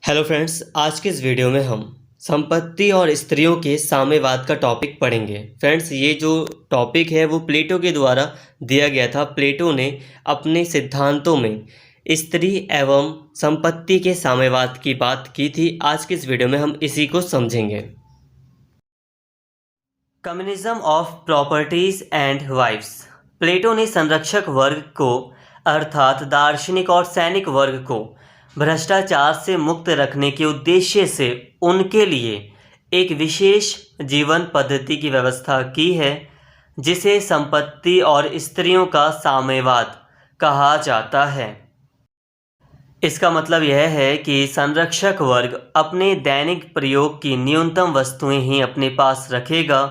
Hello friends, आज के इस वीडियो में हम संपत्ति और स्त्रियों के साम्यवाद का टॉपिक पढ़ेंगे। फ्रेंड्स, ये जो टॉपिक है वो प्लेटो के द्वारा दिया गया था। प्लेटो ने अपने सिद्धांतों में स्त्री एवं संपत्ति के साम्यवाद की बात की थी। आज के इस वीडियो में हम इसी को समझेंगे। Communism of properties and wives. Plato ने संरक्षक वर्ग को अर्थात दार्शनिक और सैनिक वर्ग को भ्रष्टाचार से मुक्त रखने के उद्देश्य से उनके लिए एक विशेष जीवन पद्धति की व्यवस्था की है, जिसे संपत्ति और स्त्रियों का साम्यवाद कहा जाता है। इसका मतलब यह है कि संरक्षक वर्ग अपने दैनिक प्रयोग की न्यूनतम वस्तुएं ही अपने पास रखेगा।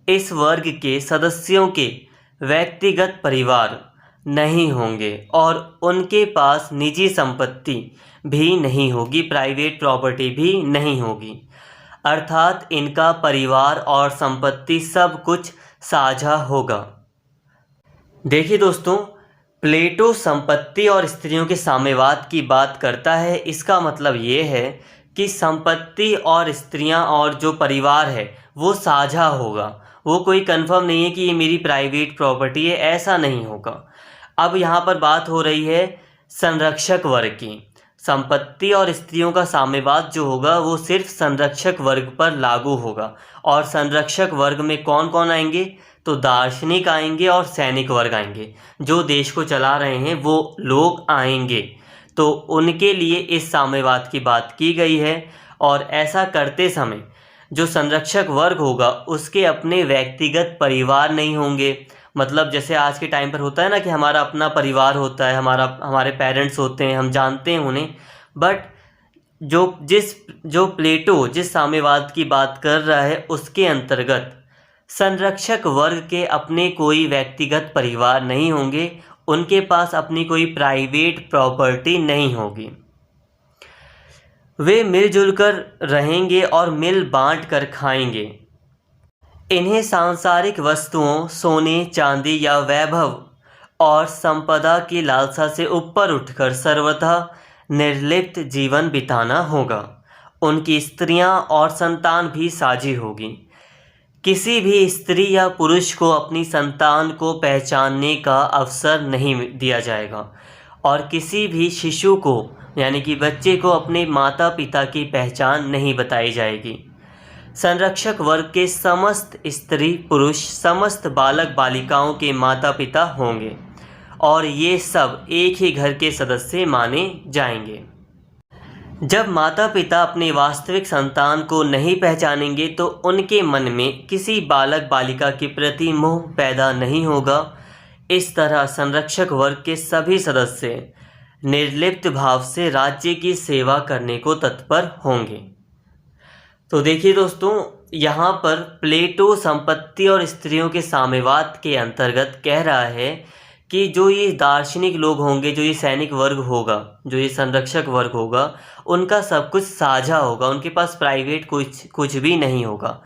इस वर्ग के सदस्यों के व्यक्तिगत परिवार नहीं होंगे और उनके पास निजी संपत्ति भी नहीं होगी, प्राइवेट प्रॉपर्टी भी नहीं होगी। अर्थात इनका परिवार और संपत्ति सब कुछ साझा होगा। देखिए दोस्तों, प्लेटो संपत्ति और स्त्रियों के साम्यवाद की बात करता है। इसका मतलब ये है कि संपत्ति और स्त्रियां और जो परिवार है वो साझा होगा। वो कोई कंफर्म नहीं है कि ये मेरी प्राइवेट प्रॉपर्टी है, ऐसा नहीं होगा। अब यहाँ पर बात हो रही है संरक्षक वर्ग की। संपत्ति और स्त्रियों का साम्यवाद जो होगा वो सिर्फ संरक्षक वर्ग पर लागू होगा। और संरक्षक वर्ग में कौन कौन आएंगे? तो दार्शनिक आएंगे और सैनिक वर्ग आएंगे। जो देश को चला रहे हैं वो लोग आएंगे, तो उनके लिए इस साम्यवाद की बात की गई है। और ऐसा करते समय जो संरक्षक वर्ग होगा उसके अपने व्यक्तिगत परिवार नहीं होंगे। मतलब जैसे आज के टाइम पर होता है ना कि हमारा अपना परिवार होता है, हमारे पेरेंट्स होते हैं, हम जानते हैं उन्हें। बट जो प्लेटो जिस साम्यवाद की बात कर रहा है उसके अंतर्गत संरक्षक वर्ग के अपने कोई व्यक्तिगत परिवार नहीं होंगे, उनके पास अपनी कोई प्राइवेट प्रॉपर्टी नहीं होगी। वे मिलजुल कर रहेंगे और मिल बांट कर खाएंगे। इन्हें सांसारिक वस्तुओं, सोने चांदी या वैभव और संपदा की लालसा से ऊपर उठकर सर्वथा निर्लिप्त जीवन बिताना होगा। उनकी स्त्रियां और संतान भी साझी होगी। किसी भी स्त्री या पुरुष को अपनी संतान को पहचानने का अवसर नहीं दिया जाएगा और किसी भी शिशु को यानी कि बच्चे को अपने माता पिता की पहचान नहीं बताई जाएगी। संरक्षक वर्ग के समस्त स्त्री पुरुष समस्त बालक बालिकाओं के माता पिता होंगे और ये सब एक ही घर के सदस्य माने जाएंगे। जब माता पिता अपने वास्तविक संतान को नहीं पहचानेंगे तो उनके मन में किसी बालक बालिका के प्रति मोह पैदा नहीं होगा। इस तरह संरक्षक वर्ग के सभी सदस्य निर्लिप्त भाव से राज्य की सेवा करने को तत्पर होंगे। तो देखिए दोस्तों, यहाँ पर प्लेटो संपत्ति और स्त्रियों के साम्यवाद के अंतर्गत कह रहा है कि जो ये दार्शनिक लोग होंगे, जो ये सैनिक वर्ग होगा, जो ये संरक्षक वर्ग होगा, उनका सब कुछ साझा होगा, उनके पास प्राइवेट कुछ भी नहीं होगा।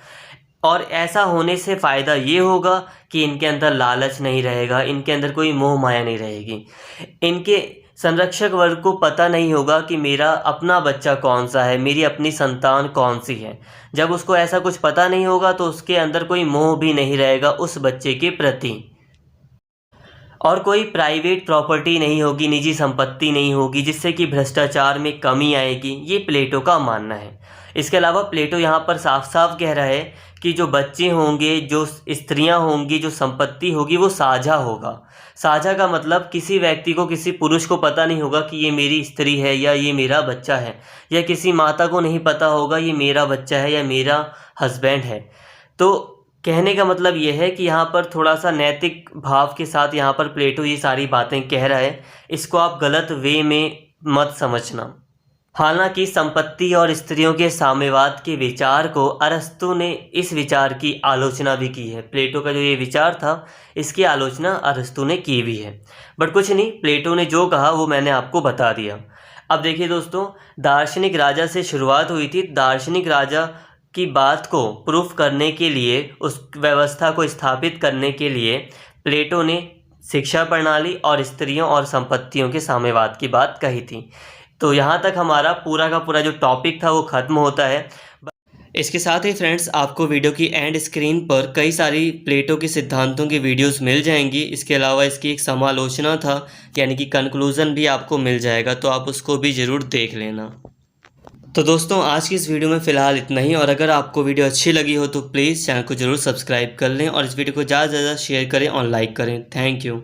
और ऐसा होने से फ़ायदा ये होगा कि इनके अंदर लालच नहीं रहेगा, इनके अंदर कोई मोह माया नहीं रहेगी। इनके संरक्षक वर्ग को पता नहीं होगा कि मेरा अपना बच्चा कौन सा है, मेरी अपनी संतान कौन सी है। जब उसको ऐसा कुछ पता नहीं होगा तो उसके अंदर कोई मोह भी नहीं रहेगा उस बच्चे के प्रति, और कोई प्राइवेट प्रॉपर्टी नहीं होगी, निजी संपत्ति नहीं होगी, जिससे कि भ्रष्टाचार में कमी आएगी। ये प्लेटो का मानना है। इसके अलावा प्लेटो यहाँ पर साफ साफ कह रहा है कि जो बच्चे होंगे, जो स्त्रियां होंगी, जो संपत्ति होगी वो साझा होगा। साझा का मतलब किसी व्यक्ति को, किसी पुरुष को पता नहीं होगा कि ये मेरी स्त्री है या ये मेरा बच्चा है, या किसी माता को नहीं पता होगा ये मेरा बच्चा है या मेरा हस्बैंड है। तो कहने का मतलब ये है कि यहाँ पर थोड़ा सा नैतिक भाव के साथ यहाँ पर प्लेटो ये सारी बातें कह रहा है। इसको आप गलत वे में मत समझना। हालांकि संपत्ति और स्त्रियों के साम्यवाद के विचार को अरस्तु ने इस विचार की आलोचना भी की है। प्लेटो का जो ये विचार था इसकी आलोचना अरस्तु ने की भी है। बट कुछ नहीं, प्लेटो ने जो कहा वो मैंने आपको बता दिया। अब देखिए दोस्तों, दार्शनिक राजा से शुरुआत हुई थी। दार्शनिक राजा की बात को प्रूफ करने के लिए, उस व्यवस्था को स्थापित करने के लिए प्लेटो ने शिक्षा प्रणाली और स्त्रियों और संपत्तियों के साम्यवाद की बात कही थी। तो यहाँ तक हमारा पूरा का पूरा जो टॉपिक था वो ख़त्म होता है। इसके साथ ही फ्रेंड्स आपको वीडियो की एंड स्क्रीन पर कई सारी प्लेटो के सिद्धांतों की वीडियोस मिल जाएंगी। इसके अलावा इसकी एक समालोचना था यानी कि कंक्लूज़न भी आपको मिल जाएगा, तो आप उसको भी ज़रूर देख लेना। तो दोस्तों आज की इस वीडियो में फ़िलहाल इतना ही, और अगर आपको वीडियो अच्छी लगी हो तो प्लीज़ चैनल को ज़रूर सब्सक्राइब कर लें और इस वीडियो को ज़्यादा से ज़्यादा शेयर करें और लाइक करें। Thank you.